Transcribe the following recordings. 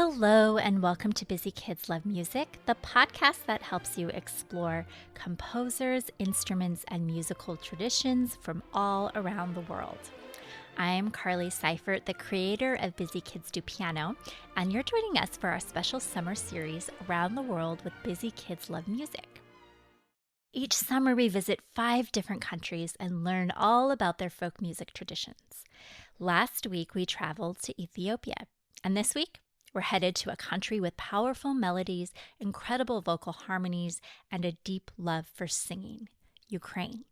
Hello, and welcome to Busy Kids Love Music, the podcast that helps you explore composers, instruments, and musical traditions from all around the world. I'm Carly Seifert, the creator of Busy Kids Do Piano, and you're joining us for our special summer series Around the World with Busy Kids Love Music. Each summer, we visit 5 different countries and learn all about their folk music traditions. Last week, we traveled to Ethiopia, and this week, we're headed to a country with powerful melodies, incredible vocal harmonies, and a deep love for singing, Ukraine.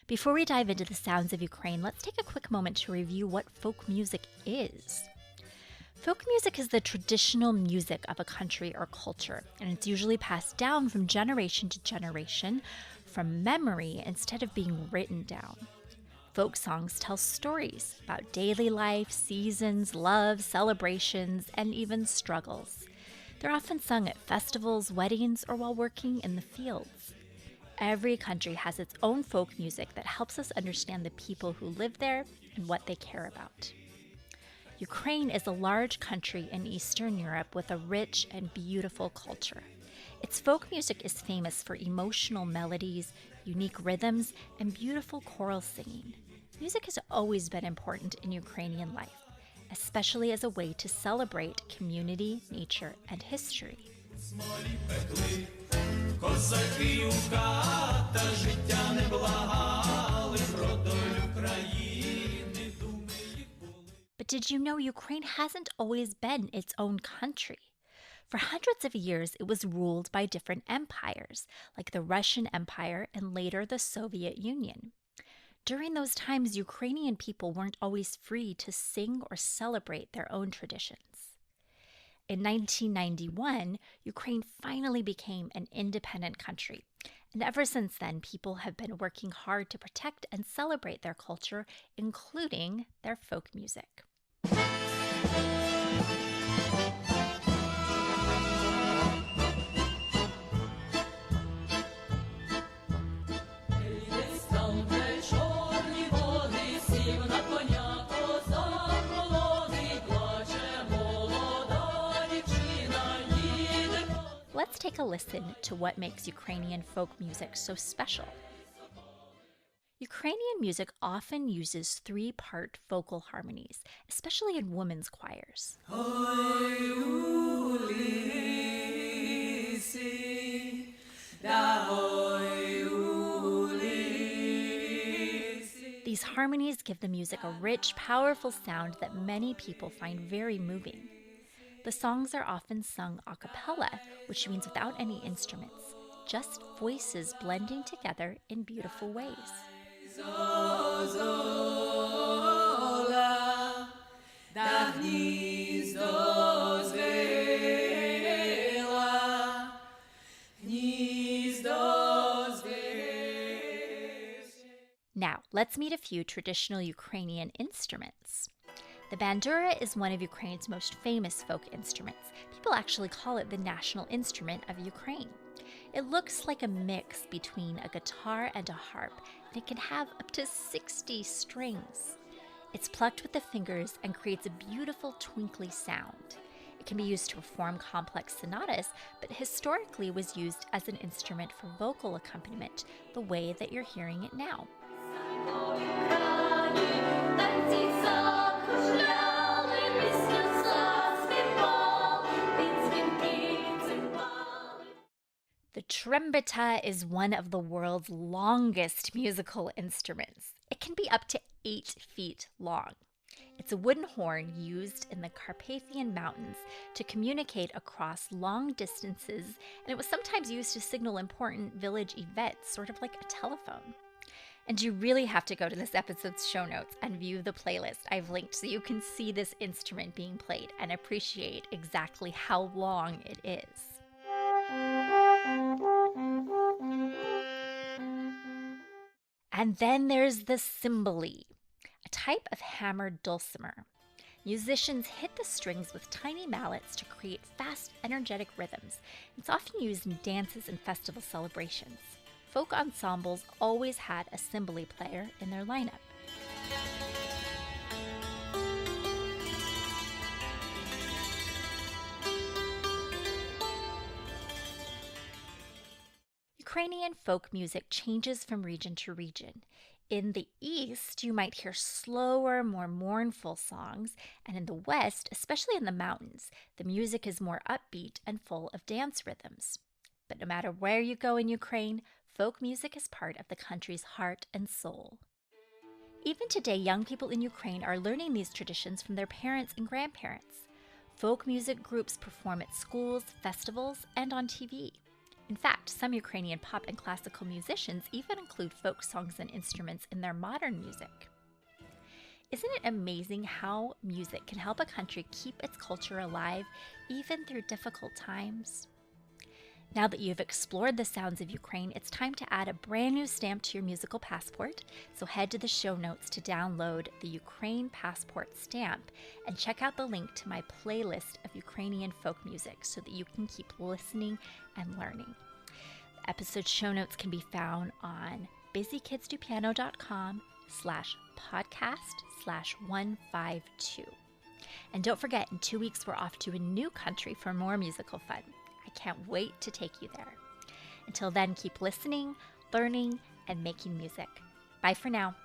Before we dive into the sounds of Ukraine, let's take a quick moment to review what folk music is. Folk music is the traditional music of a country or culture, and it's usually passed down from generation to generation from memory instead of being written down. Folk songs tell stories about daily life, seasons, love, celebrations, and even struggles. They're often sung at festivals, weddings, or while working in the fields. Every country has its own folk music that helps us understand the people who live there and what they care about. Ukraine is a large country in Eastern Europe with a rich and beautiful culture. Its folk music is famous for emotional melodies, unique rhythms, and beautiful choral singing. Music has always been important in Ukrainian life, especially as a way to celebrate community, nature, and history. But did you know Ukraine hasn't always been its own country? For hundreds of years, it was ruled by different empires, like the Russian Empire and later the Soviet Union. During those times, Ukrainian people weren't always free to sing or celebrate their own traditions. In 1991, Ukraine finally became an independent country, and ever since then, people have been working hard to protect and celebrate their culture, including their folk music. Let's take a listen to what makes Ukrainian folk music so special. Ukrainian music often uses 3-part vocal harmonies, especially in women's choirs. These harmonies give the music a rich, powerful sound that many people find very moving. The songs are often sung a cappella, which means without any instruments, just voices blending together in beautiful ways. Now, let's meet a few traditional Ukrainian instruments. The Bandura is one of Ukraine's most famous folk instruments. People actually call it the national instrument of Ukraine. It looks like a mix between a guitar and a harp, and it can have up to 60 strings. It's plucked with the fingers and creates a beautiful twinkly sound. It can be used to perform complex sonatas, but historically was used as an instrument for vocal accompaniment, the way that you're hearing it now. The Trembita is one of the world's longest musical instruments. It can be up to 8 feet long. It's a wooden horn used in the Carpathian Mountains to communicate across long distances, and it was sometimes used to signal important village events, sort of like a telephone. And you really have to go to this episode's show notes and view the playlist I've linked so you can see this instrument being played and appreciate exactly how long it is. And then there's the Tsymbaly, a type of hammered dulcimer. Musicians hit the strings with tiny mallets to create fast, energetic rhythms. It's often used in dances and festival celebrations. folk ensembles always had a Tsymbaly player in their lineup. Ukrainian folk music changes from region to region. In the East, you might hear slower, more mournful songs, and in the West, especially in the mountains, the music is more upbeat and full of dance rhythms. But no matter where you go in Ukraine, folk music is part of the country's heart and soul. Even today, young people in Ukraine are learning these traditions from their parents and grandparents. Folk music groups perform at schools, festivals, and on TV. In fact, some Ukrainian pop and classical musicians even include folk songs and instruments in their modern music. Isn't it amazing how music can help a country keep its culture alive even through difficult times? Now that you've explored the sounds of Ukraine, it's time to add a brand new stamp to your musical passport. So head to the show notes to download the Ukraine Passport stamp and check out the link to my playlist of Ukrainian folk music so that you can keep listening and learning. The episode show notes can be found on busykidsdopiano.com/podcast/152. And don't forget, in 2 weeks, we're off to a new country for more musical fun. I can't wait to take you there. Until then, keep listening, learning, and making music. Bye for now.